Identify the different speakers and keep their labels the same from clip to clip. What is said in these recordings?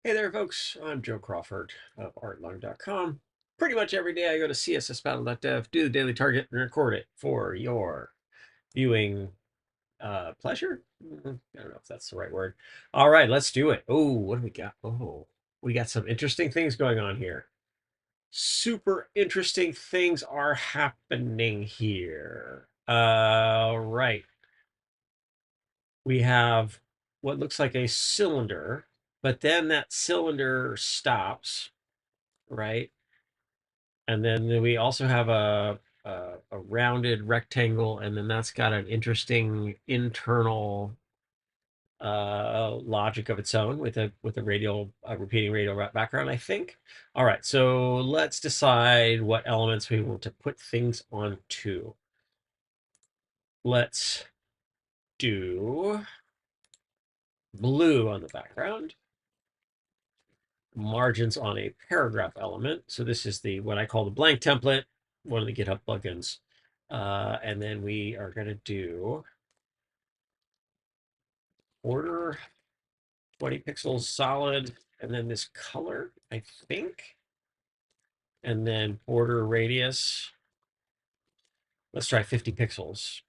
Speaker 1: Hey there, folks. I'm Joe Crawford of artlung.com. Pretty much every day I go to CSSBattle.dev, do the daily target, and record it for your viewing pleasure. I don't know if that's the right word. All right, let's do it. Oh, what do we got? Oh, we got some interesting things going on here. Super interesting things are happening here. Right. We have what looks like a cylinder, but then that cylinder stops, right? And then we also have a rounded rectangle, and then that's got an interesting internal logic of its own with a radial repeating radial background, I think. All right, so let's decide what elements we want to put things onto. Let's do blue on the background, margins on a paragraph element. So this is the what I call the blank template, one of the GitHub plugins. And then we are going to do border 20 pixels solid, and then this color, I think. And then border radius. Let's try 50 pixels.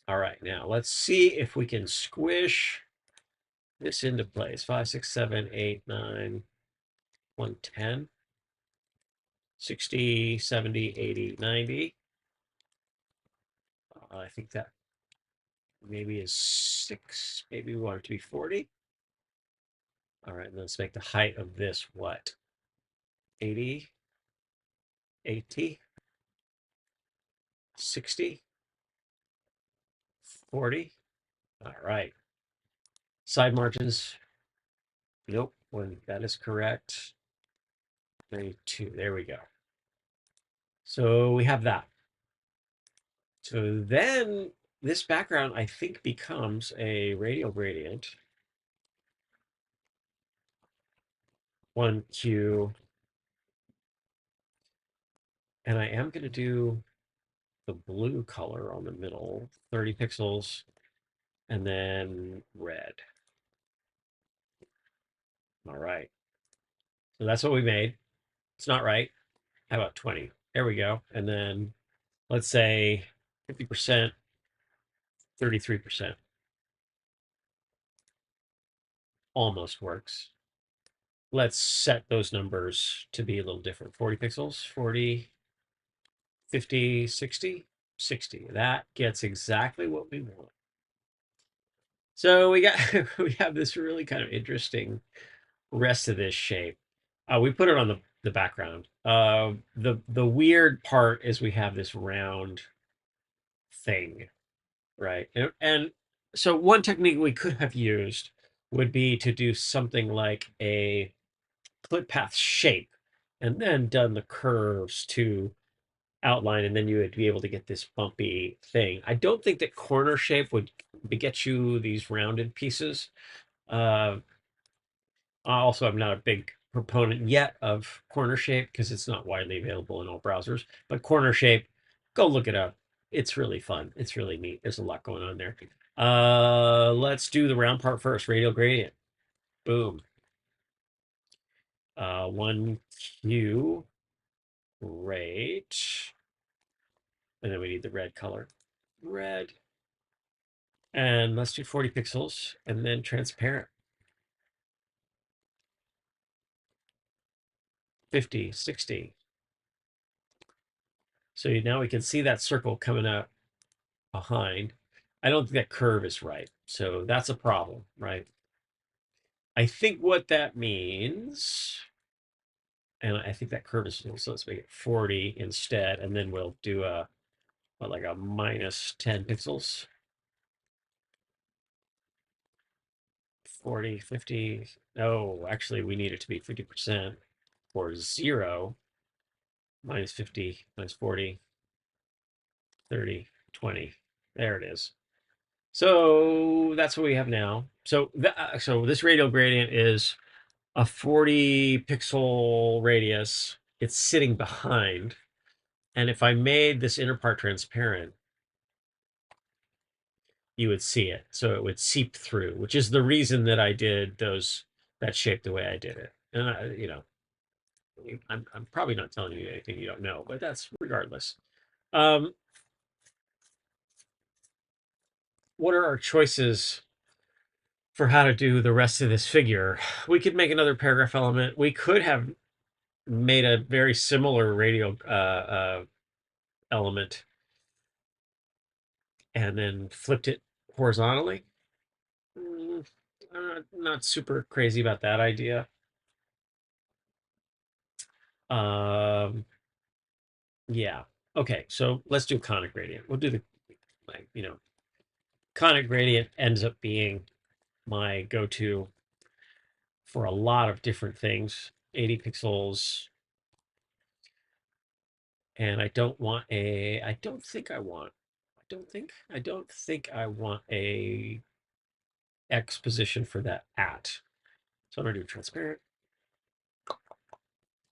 Speaker 1: All right, now let's see if we can squish this into place. 5, 6, 7, 8, 9, 110, 60, 70, 80, 90. I think that maybe is 6. Maybe we want it to be 40. All right, let's make the height of this what? 80, 80, 60, 40. All right. Side margins. Nope. When that is correct. 92. There we go. So we have that. So then this background, I think, becomes a radial gradient. 1Q. And I am going to do the blue color on the middle, 30 pixels, and then red. All right. So that's what we made. It's not right. How about 20? There we go. And then let's say 50%, 33%. Almost works. Let's set those numbers to be a little different. 40 pixels, 40, 50, 60, 60. That gets exactly what we want. So we got we have this really kind of interesting rest of this shape. We put it on the background. The weird part is we have this round thing, right? And so one technique we could have used would be to do something like a split path shape and then done the curves to outline, and then you would be able to get this bumpy thing. I don't think that corner shape would get you these rounded pieces. Uh, Also, I'm not a big proponent yet of corner shape because it's not widely available in all browsers. But corner shape, go look it up. It's really fun. It's really neat. There's a lot going on there. Let's do the round part first. Radial gradient. Boom. 1Q. Great. And then we need the red color. Red. And let's do 40 pixels and then transparent. 50, 60. So now we can see that circle coming up behind. I don't think that curve is right. So that's a problem, right? I think what that means, and I think that curve is, so let's make it 40 instead, and then we'll do like a minus 10 pixels. 40, 50. No, actually, we need it to be 50% for 0, minus 50, minus 40, 30, 20. There it is. So that's what we have now. So so this radial gradient is a 40 pixel radius. It's sitting behind. And if I made this inner part transparent, you would see it. So it would seep through, which is the reason that I did those that shaped the way I did it. And I'm probably not telling you anything you don't know, but that's regardless. Um, what are our choices for how to do the rest of this figure? We could make another paragraph element. We could have made a very similar radial element and then flipped it horizontally. I'm not super crazy about that idea. Um, yeah. Okay, so let's do conic gradient. We'll do the, conic gradient ends up being my go-to for a lot of different things. 80 pixels. And I don't want a, I don't think I want, I don't think I want a X position for that at. So I'm gonna do transparent,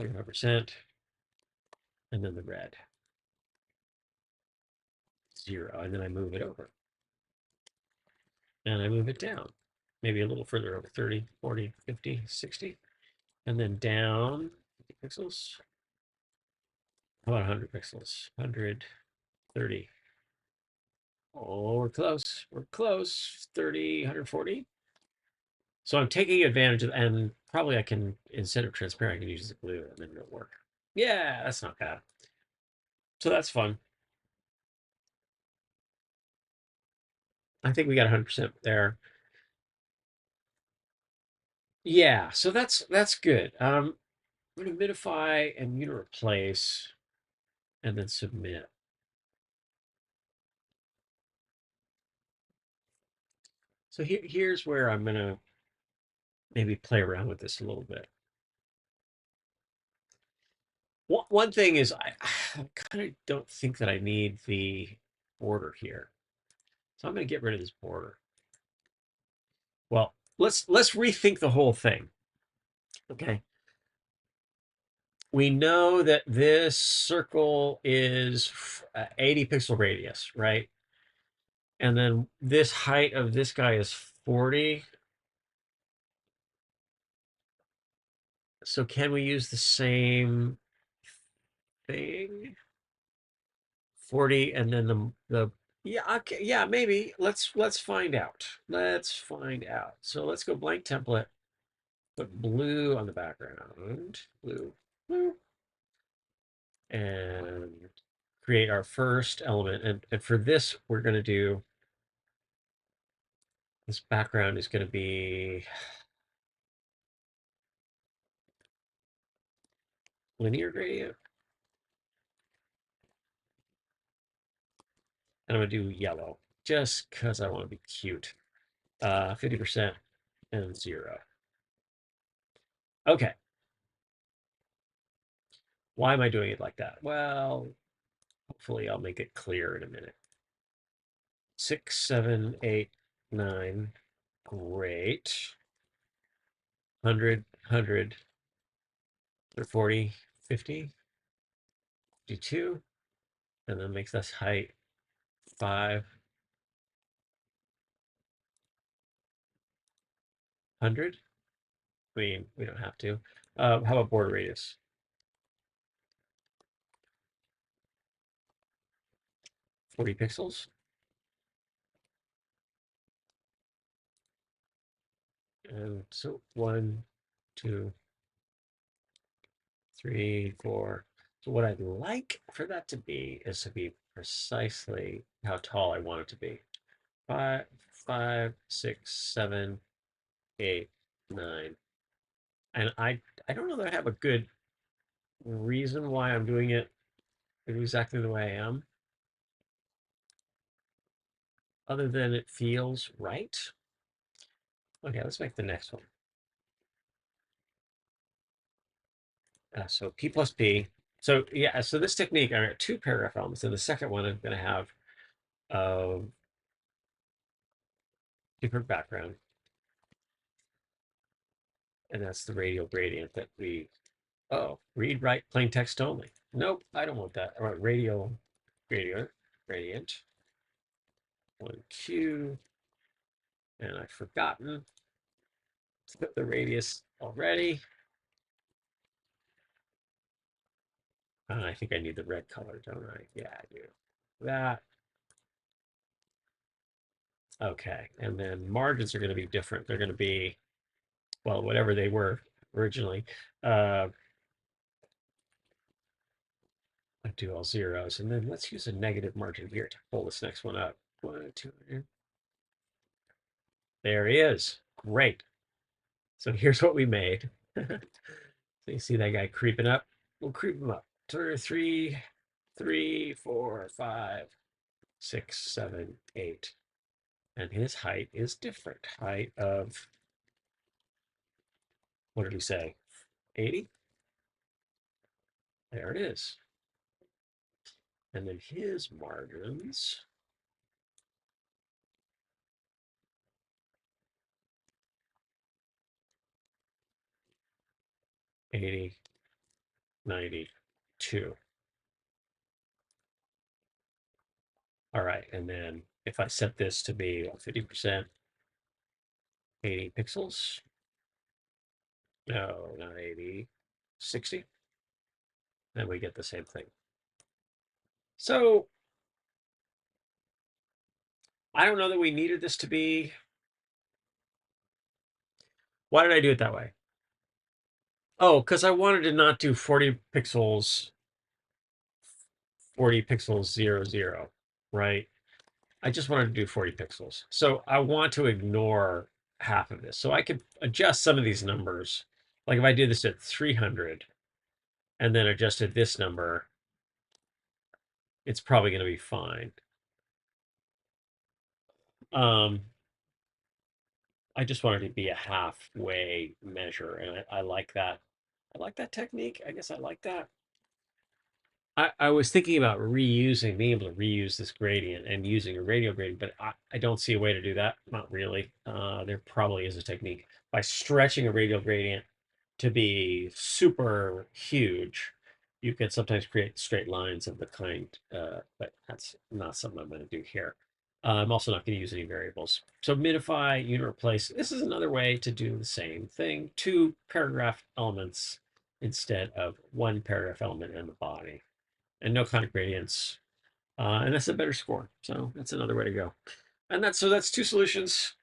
Speaker 1: 75%, and then the red, 0. And then I move it over. And I move it down, maybe a little further over, 30, 40, 50, 60. And then down 50 pixels. How about 100 pixels? 100, 30. Oh, we're close. We're close. 30, 140. So I'm taking advantage of, and probably I can, instead of transparent, I can use the glue and then it'll work. Yeah, that's not bad. So that's fun. I think we got 100% there. Yeah, so that's good. I'm gonna minify and replace and then submit. So here's where I'm gonna maybe play around with this a little bit. One thing is I kind of don't think that I need the border here. So I'm gonna get rid of this border. Well, let's rethink the whole thing. Okay. We know that this circle is 80 pixel radius, right? And then this height of this guy is 40. So can we use the same thing? 40 and then the yeah, okay, yeah, maybe. Let's find out. Let's find out. So let's go blank template, put blue on the background, blue, and create our first element. And for this, we're going to do, this background is going to be linear gradient. And I'm going to do yellow just because I want to be cute. 50% and 0. Okay. Why am I doing it like that? Well, hopefully I'll make it clear in a minute. 6, 7, 8, 9. Great. 100, 100, 40, 50, 52. And then makes this height 500. I mean, we don't have to. How about border radius? 40 pixels. And so 1, 2, 3, 4. So what I'd like for that to be is to be precisely how tall I want it to be. 5, 5, 6, 7, 8, 9. And I don't know that I have a good reason why I'm doing it exactly the way I am, other than it feels right. Okay, let's make the next one. So P plus P. So yeah, so this technique, I got 2 paragraph elements. And the second one, I'm going to have a different background. And that's the radial gradient that we, oh, read, write, plain text only. Nope, I don't want that. I want radial gradient. 1Q. And I've forgotten the radius already. I think I need the red color, don't I? Yeah, I do. That. Okay, and then margins are going to be different. They're going to be, well, whatever they were originally. I do all zeros, and then let's use a negative margin here to pull this next one up. 1, 2, there he is. Great. So here's what we made. So you see that guy creeping up? We'll creep him up. 2, 3, 3, 4, 5, 6, 7, 8. And his height is different. Height of, what did we say? 80? There it is. And then his margins. $80, $92. All right, and then if I set this to be 50%, 80 pixels. No, not 80, 60. Then we get the same thing. So I don't know that we needed this to be. Why did I do it that way? Oh, because I wanted to not do 40 pixels, 0, 0, right? I just wanted to do 40 pixels. So I want to ignore half of this. So I could adjust some of these numbers. Like if I did this at 300 and then adjusted this number, it's probably going to be fine. I just wanted to be a halfway measure, and I like that. I like that technique. I guess I like that. I was thinking about reusing, being able to reuse this gradient and using a radial gradient, but I don't see a way to do that. Not really. There probably is a technique. By stretching a radial gradient to be super huge, you can sometimes create straight lines of the kind, but that's not something I'm going to do here. I'm also not going to use any variables. So minify, unit replace. This is another way to do the same thing. 2 paragraph elements instead of 1 paragraph element in the body. And no kind of gradients. And that's a better score. So that's another way to go. And that's 2 solutions,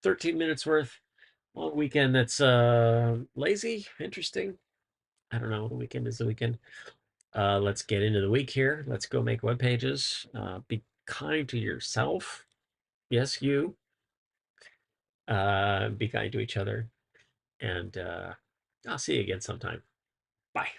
Speaker 1: 13 minutes worth. On a weekend that's lazy, interesting. I don't know. The weekend is the weekend. Let's get into the week here. Let's go make web pages. Be kind to yourself. Yes, you. Be kind to each other. And I'll see you again sometime. Bye.